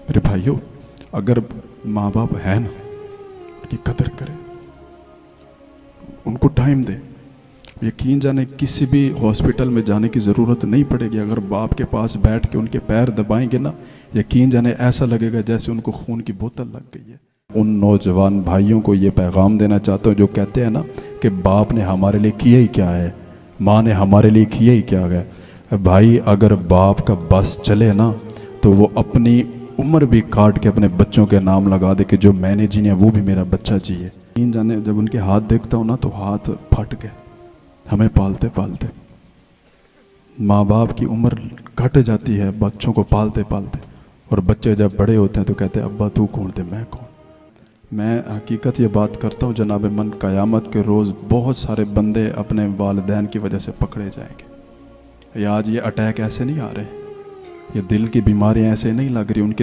میرے بھائیوں، اگر ماں باپ ہے نا، ان کی قدر کریں، ان کو ٹائم دیں. یقین جانے کسی بھی ہاسپٹل میں جانے کی ضرورت نہیں پڑے گی. اگر باپ کے پاس بیٹھ کے ان کے پیر دبائیں گے نا، یقین جانے ایسا لگے گا جیسے ان کو خون کی بوتل لگ گئی ہے. ان نوجوان بھائیوں کو یہ پیغام دینا چاہتا ہوں جو کہتے ہیں نا کہ باپ نے ہمارے لیے کیا ہی کیا ہے، ماں نے ہمارے لیے کیا ہی کیا ہے. بھائی اگر باپ کا بس چلے نا تو وہ اپنی عمر بھی کاٹ کے اپنے بچوں کے نام لگا دے کہ جو میں نے جینے وہ بھی میرا بچہ جیے. یقین جانے جب ان کے ہاتھ دیکھتا ہوں نا تو ہاتھ پھٹ گئے. ہمیں پالتے پالتے ماں باپ کی عمر کٹ جاتی ہے بچوں کو پالتے پالتے، اور بچے جب بڑے ہوتے ہیں تو کہتے ہیں ابا تو کون تھے میں کون. میں حقیقت یہ بات کرتا ہوں جناب من، قیامت کے روز بہت سارے بندے اپنے والدین کی وجہ سے پکڑے جائیں گے. یہ آج یہ اٹیک ایسے نہیں آ رہے، یہ دل کی بیماریاں ایسے نہیں لگ رہی، ان کے